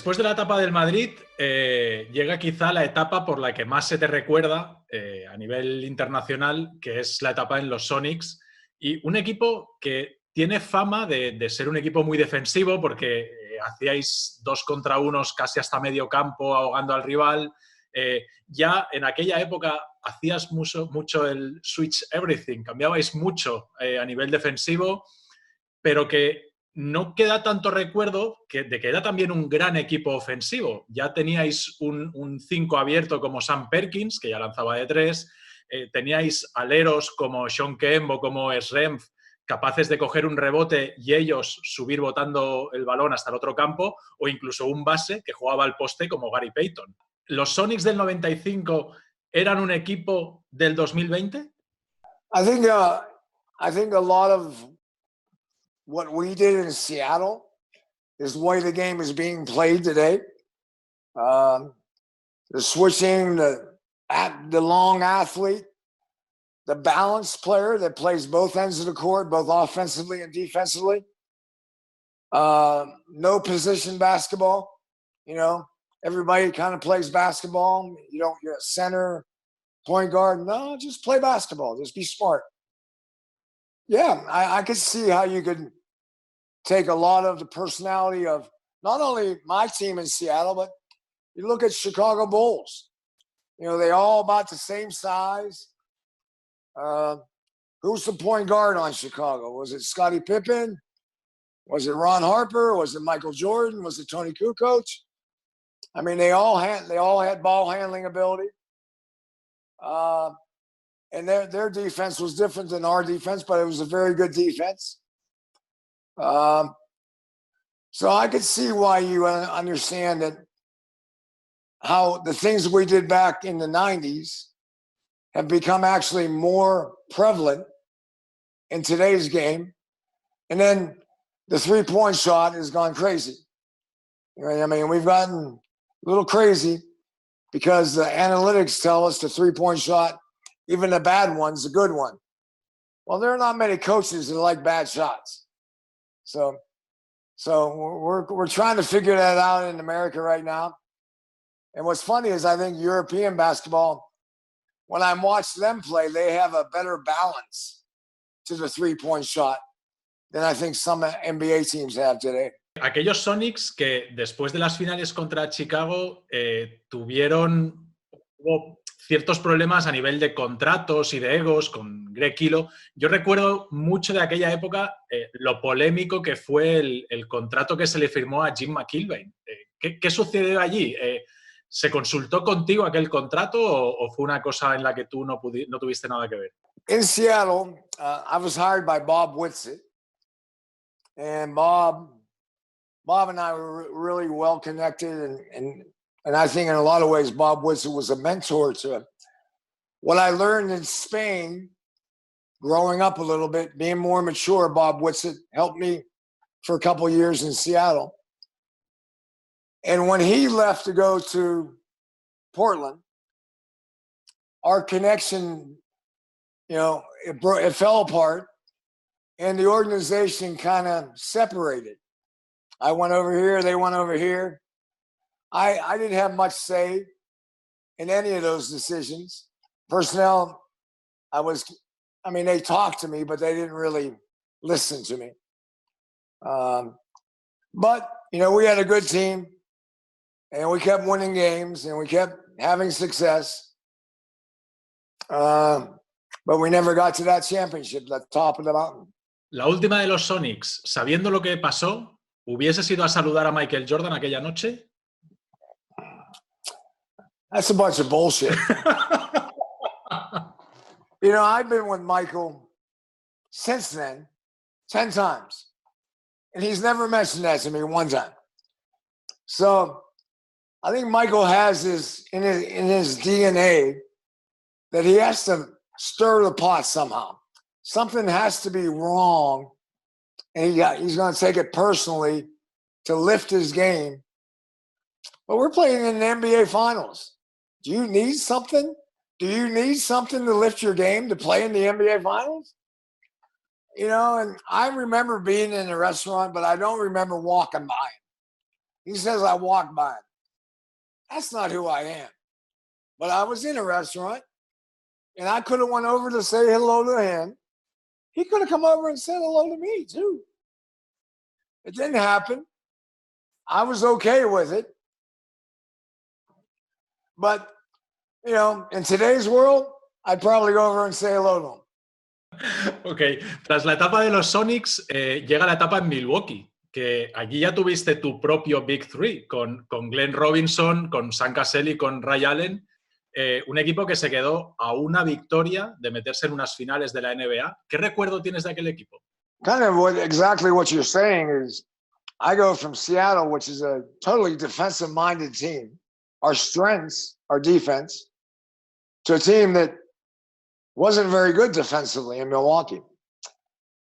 Después de la etapa del Madrid, llega quizá la etapa por la que más se te recuerda a nivel internacional, que es la etapa en los Sonics, y un equipo que tiene fama de ser un equipo muy defensivo porque hacíais 2 contra 1 casi hasta medio campo ahogando al rival. Ya en aquella época hacías mucho el switch everything, cambiabais mucho a nivel defensivo, pero que no queda tanto recuerdo de que era también un gran equipo ofensivo. Ya teníais un 5 abierto como Sam Perkins, que ya lanzaba de 3, teníais aleros como Sean Kemp o como Srempf, capaces de coger un rebote y ellos subir botando el balón hasta el otro campo, o incluso un base que jugaba al poste como Gary Payton. ¿Los Sonics del 95 eran un equipo del 2020? I think a lot of what we did in Seattle is the way the game is being played today. The switching, the long athlete, the balanced player that plays both ends of the court, both offensively and defensively. No position basketball. You know, everybody kind of plays basketball. You're a center, point guard. No, just play basketball. Just be smart. Yeah, I could see how you could take a lot of the personality of not only my team in Seattle, but you look at Chicago Bulls. You know, they all about the same size. Who's the point guard on Chicago? Was it Scottie Pippen? Was it Ron Harper? Was it Michael Jordan? Was it Tony Kukoc? I mean, they all had ball handling ability. And their defense was different than our defense, but it was a very good defense. So I could see why you understand that how the things we did back in the 90s have become actually more prevalent in today's game. And then the three-point shot has gone crazy. I mean, we've gotten a little crazy because the analytics tell us the three-point shot, even the bad one's a good one. Well, there are not many coaches that like bad shots. So we're trying to figure that out in America right now. And what's funny is I think European basketball, when I watch them play, they have a better balance to the three-point shot than I think some NBA teams have today. Aquellos Sonics que después de las finales contra Chicago hubo ciertos problemas a nivel de contratos y de egos con Greg Kilo. Yo recuerdo mucho de aquella época lo polémico que fue el contrato que se le firmó a Jim McIlvaine. ¿Qué sucedió allí? ¿Se consultó contigo aquel contrato o fue una cosa en la que tú no tuviste nada que ver? In Seattle, I was hired by Bob Whitsitt. And Bob and I were really well connected, and I think in a lot of ways Bob Whitsitt was a mentor to him. What I learned in Spain, growing up a little bit, being more mature, Bob Whitsitt helped me for a couple of years in Seattle. And when he left to go to Portland, our connection, it fell apart, and the organization kind of separated. I went over here, they went over here. I didn't have much say in any of those decisions. Personnel, they talked to me, but they didn't really listen to me. But, we had a good team, and we kept winning games, and we kept having success. But we never got to that championship, the top of the mountain. La última de los Sonics, sabiendo lo que pasó, ¿hubieses ido a saludar a Michael Jordan aquella noche? That's a bunch of bullshit. I've been with Michael since then 10 times. And he's never mentioned that to me one time. So I think Michael has this in his DNA that he has to stir the pot somehow. Something has to be wrong, and he's going to take it personally to lift his game. But we're playing in the NBA Finals. Do you need something? Do you need something to lift your game to play in the NBA Finals? And I remember being in a restaurant, but I don't remember walking by him. He says I walked by him. That's not who I am. But I was in a restaurant, and I could have went over to say hello to him. He could have come over and said hello to me, too. It didn't happen. I was okay with it. But, you know, in today's world, I'd probably go over and say hello to him. Ok, tras la etapa de los Sonics, llega la etapa en Milwaukee, que allí ya tuviste tu propio Big Three, con Glenn Robinson, con Sam Cassell y con Ray Allen, un equipo que se quedó a una victoria de meterse en unas finales de la NBA. ¿Qué recuerdo tienes de aquel equipo? Kind of exactly what you're saying is, I go from Seattle, which is a totally defensive-minded team, our strengths, our defense, to a team that wasn't very good defensively in Milwaukee.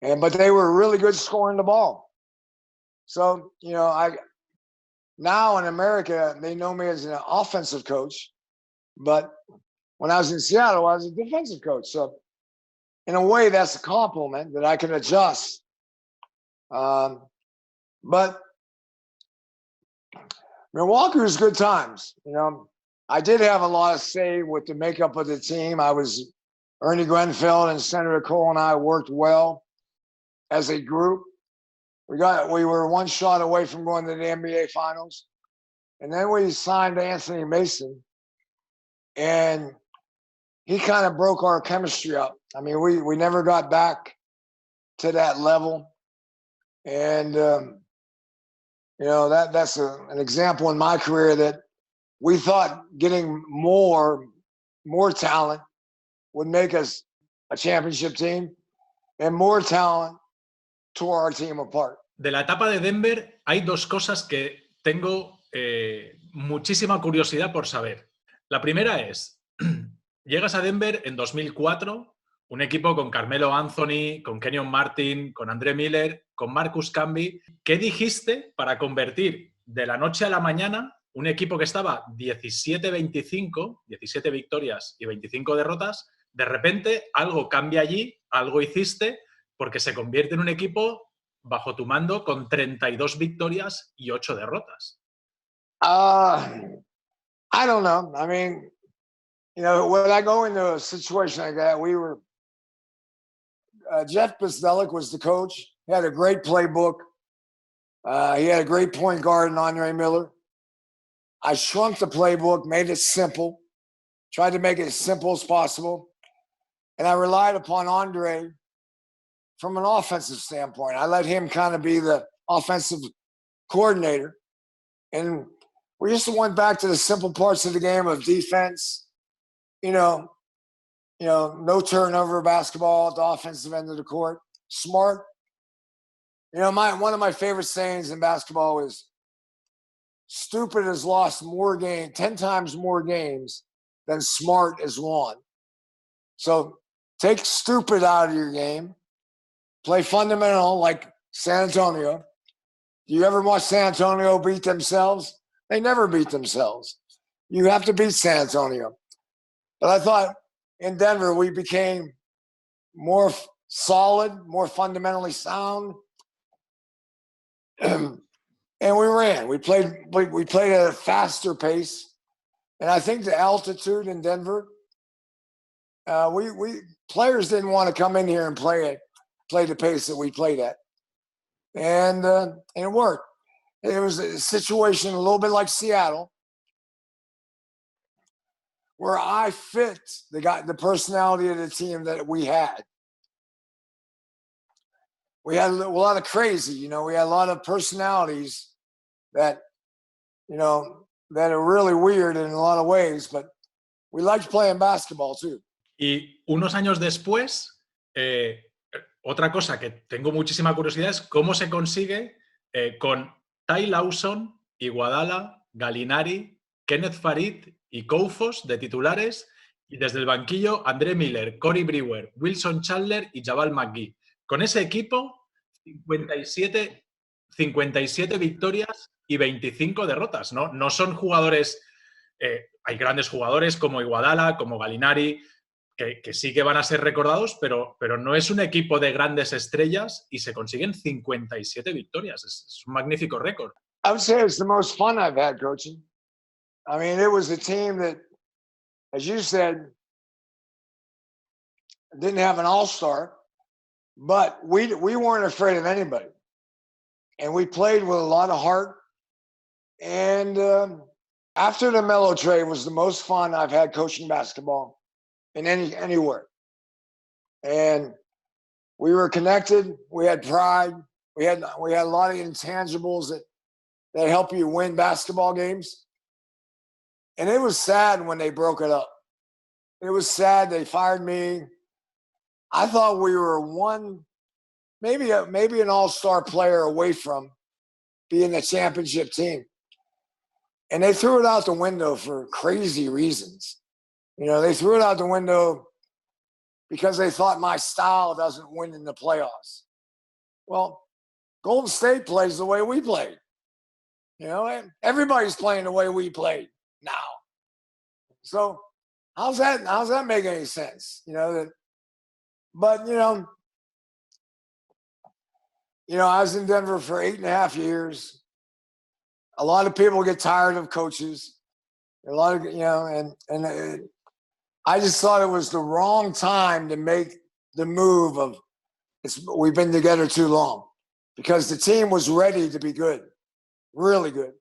But they were really good scoring the ball. So, you know, now in America, they know me as an offensive coach. But when I was in Seattle, I was a defensive coach. So in a way, that's a compliment that I can adjust. But Milwaukee was good times. You know, I did have a lot of say with the makeup of the team. Ernie Grenfell and Senator Cole and I worked well as a group. We were one shot away from going to the NBA Finals. And then we signed Anthony Mason, and he kind of broke our chemistry up. I mean, we never got back to that level. And, you know, that's an example in my career that we thought getting more talent would make us a championship team, and more talent tore our team apart. De la etapa de Denver hay dos cosas que tengo muchísima curiosidad por saber. La primera es, llegas a Denver en 2004, un equipo con Carmelo Anthony, con Kenyon Martin, con André Miller, con Marcus Camby. ¿Qué dijiste para convertir de la noche a la mañana un equipo que estaba 17-25, 17 victorias y 25 derrotas? De repente algo cambia allí, algo hiciste, porque se convierte en un equipo bajo tu mando con 32 victorias y 8 derrotas. I don't know. I mean, you know, when I go into a situation like that, we were Jeff Pasdelic was the coach. He had a great playbook. He had a great point guard in Andre Miller. I shrunk the playbook, made it simple, tried to make it as simple as possible. And I relied upon Andre from an offensive standpoint. I let him kind of be the offensive coordinator. And we just went back to the simple parts of the game of defense, you know, no turnover basketball at the offensive end of the court, smart. You know, one of my favorite sayings in basketball is, stupid has lost 10 times more games than smart has won. So take stupid out of your game, play fundamental like San Antonio. Do you ever watch San Antonio beat themselves? They never beat themselves. You have to beat San Antonio. But I thought in Denver, we became more solid, more fundamentally sound. And we ran. We played at a faster pace. And I think the altitude in Denver, we players didn't want to come in here and play the pace that we played at. And it worked. It was a situation a little bit like Seattle, where I fit the personality of the team that we had. We had a lot of crazy, you know, we had a lot of personalities that, you know, that are really weird in a lot of ways, but we liked playing basketball too. Y unos años después, otra cosa que tengo muchísima curiosidad es cómo se consigue con Ty Lawson, Iguodala, Gallinari, Kenneth Farid y Koufos de titulares, y desde el banquillo André Miller, Corey Brewer, Wilson Chandler y Jabal McGee. Con ese equipo, 57 victorias y 25 derrotas. No son jugadores... hay grandes jugadores como Iguodala, como Gallinari, que sí que van a ser recordados, pero no es un equipo de grandes estrellas y se consiguen 57 victorias. Es un magnífico récord. I would say it's the most fun I've had coaching. I mean, it was a team that, as you said, didn't have an all-star, but we weren't afraid of anybody. And we played with a lot of heart. And after the Melo trade was the most fun I've had coaching basketball in anywhere. And we were connected. We had pride. We had a lot of intangibles that help you win basketball games. And it was sad when they broke it up. It was sad. They fired me. I thought we were maybe an all-star player away from being a championship team. And they threw it out the window for crazy reasons. You know, they threw it out the window because they thought my style doesn't win in the playoffs. Well, Golden State plays the way we played. You know, everybody's playing the way we played now. So how's that make any sense? You know, but you know, I was in Denver for 8.5 years. A lot of people get tired of coaches. A lot of, and I just thought it was the wrong time to make the move of we've been together too long, because the team was ready to be good, really good.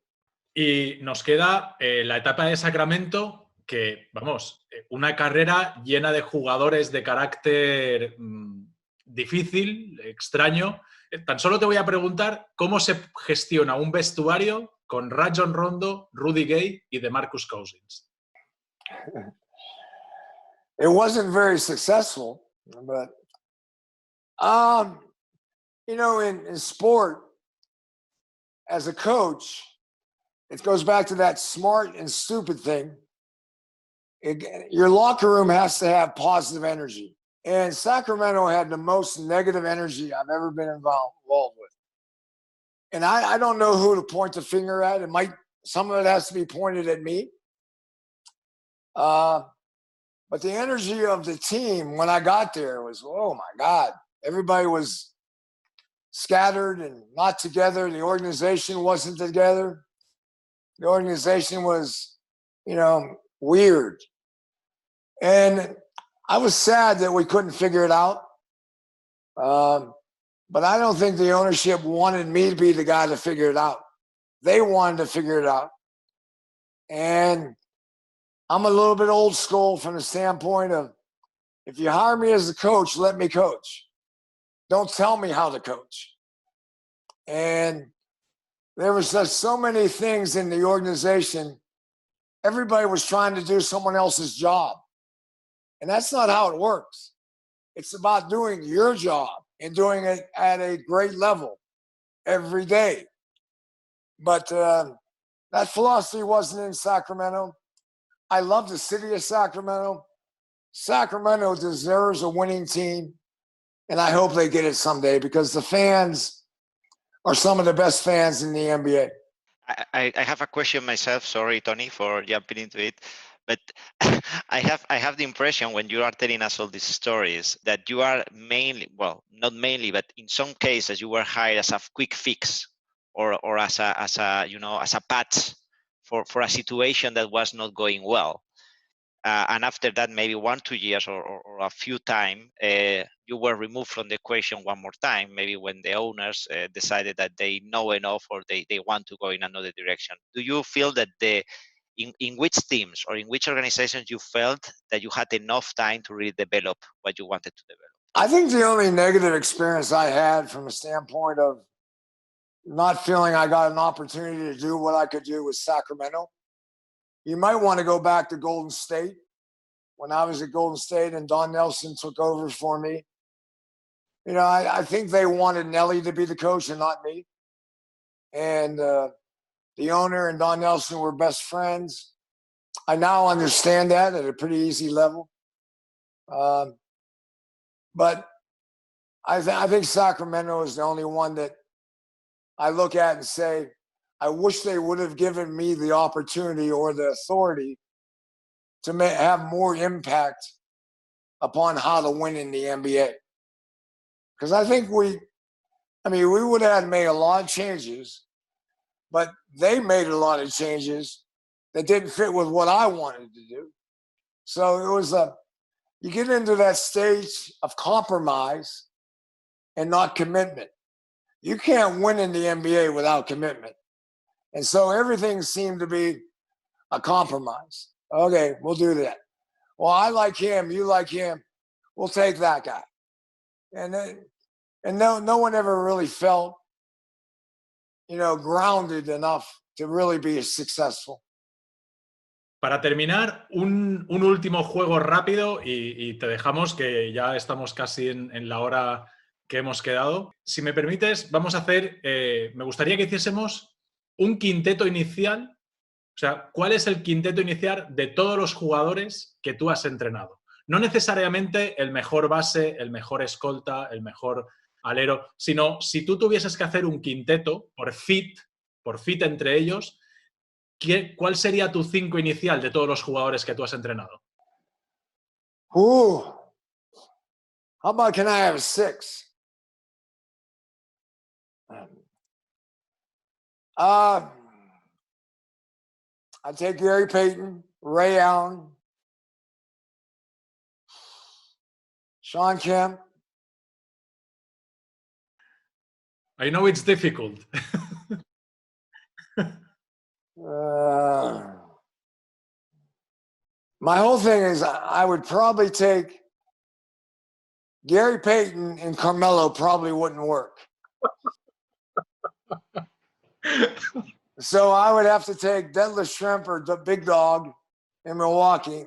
Y nos queda la etapa de Sacramento, que, vamos, una carrera llena de jugadores de carácter difícil, extraño. Tan solo te voy a preguntar cómo se gestiona un vestuario con Rajon Rondo, Rudy Gay y DeMarcus Cousins. It wasn't very successful, but in sport, as a coach, it goes back to that smart and stupid thing. Your locker room has to have positive energy. And Sacramento had the most negative energy I've ever been involved with. And I don't know who to point the finger at. Some of it has to be pointed at me. But the energy of the team when I got there was, oh my God, everybody was scattered and not together. The organization wasn't together. The organization was, weird. And I was sad that we couldn't figure it out. But I don't think the ownership wanted me to be the guy to figure it out. They wanted to figure it out. And I'm a little bit old school from the standpoint of, if you hire me as a coach, let me coach. Don't tell me how to coach. And there was just so many things in the organization. Everybody was trying to do someone else's job. And that's not how it works. It's about doing your job and doing it at a great level every day. But that philosophy wasn't in Sacramento. I love the city of Sacramento. Sacramento deserves a winning team, and I hope they get it someday, because the fans are some of the best fans in the NBA. I have a question myself. Sorry, Tony, for jumping into it. But I have the impression, when you are telling us all these stories, that you are mainly, well, not mainly, but in some cases you were hired as a quick fix, or as a patch for a situation that was not going well. And after that, maybe 1-2 years or a few times, you were removed from the equation one more time, maybe when the owners decided that they know enough, or they want to go in another direction. Do you feel that in which teams or in which organizations you felt that you had enough time to really develop what you wanted to develop? I think the only negative experience I had from a standpoint of not feeling I got an opportunity to do what I could do was Sacramento. You might want to go back to Golden State. When I was at Golden State and Don Nelson took over for me, I think they wanted Nelly to be the coach and not me. And the owner and Don Nelson were best friends. I now understand that at a pretty easy level. But I think Sacramento is the only one that I look at and say, I wish they would have given me the opportunity or the authority to have more impact upon how to win in the NBA. Because I think we would have made a lot of changes, but they made a lot of changes that didn't fit with what I wanted to do. So it was you get into that stage of compromise and not commitment. You can't win in the NBA without commitment. And so everything seemed to be a compromise. Okay, we'll do that. Well, I like him, you like him, we'll take that guy. And no one ever really felt, grounded enough to really be successful. Para terminar, un último juego rápido y te dejamos, que ya estamos casi en la hora que hemos quedado. Si me permites, vamos a hacer, me gustaría que hiciésemos un quinteto inicial. O sea, ¿cuál es el quinteto inicial de todos los jugadores que tú has entrenado? No necesariamente el mejor base, el mejor escolta, el mejor alero, sino si tú tuvieses que hacer un quinteto por fit entre ellos, ¿cuál sería tu 5 inicial de todos los jugadores que tú has entrenado? How about can I have a 6? I take Gary Payton, Ray Allen, Sean Kemp. I know it's difficult. My whole thing is I would probably take Gary Payton and Carmelo probably wouldn't work. So I would have to take Detlef Schrempfer, the big dog in Milwaukee.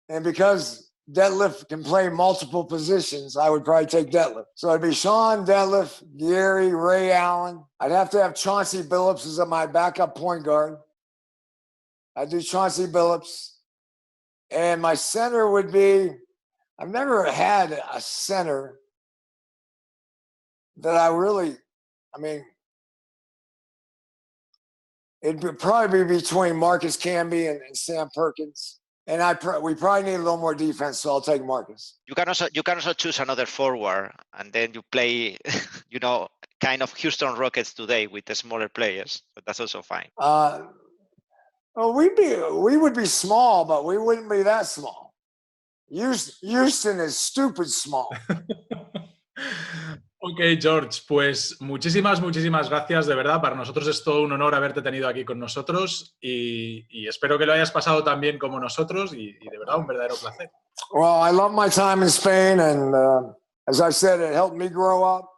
And because Detlef can play multiple positions, I would probably take Detlef. So it'd be Sean, Detlef, Gary, Ray Allen. I'd have to have Chauncey Billups as my backup point guard. I'd do Chauncey Billups. And my center would be, I've never had a center that it'd probably be between Marcus Camby and Sam Perkins. And we probably need a little more defense, so I'll take Marcus. You can also choose another forward, and then you play, kind of Houston Rockets today with the smaller players. But that's also fine. Well, we would be small, but we wouldn't be that small. Houston is stupid small. Ok, George, pues muchísimas gracias, de verdad. Para nosotros es todo un honor haberte tenido aquí con nosotros y espero que lo hayas pasado tan bien como nosotros y de verdad un verdadero placer. Well, I love my time in Spain and as I said, it helped me grow up.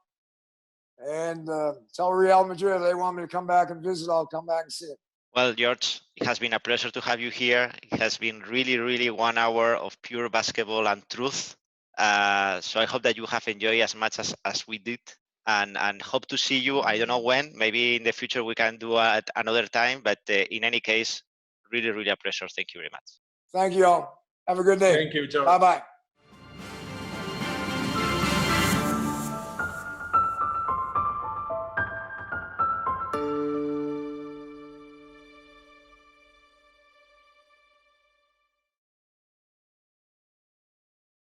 And tell Real Madrid if they want me to come back and visit, I'll come back and see it. Well, George, it has been a pleasure to have you here. It has been really 1 hour of pure basketball and truth. So I hope that you have enjoyed as much as we did and hope to see you. I don't know when, maybe in the future we can do it another time, but in any case, really a pleasure. Thank you very much. Thank you all. Have a good day. Thank you, George. Bye-bye.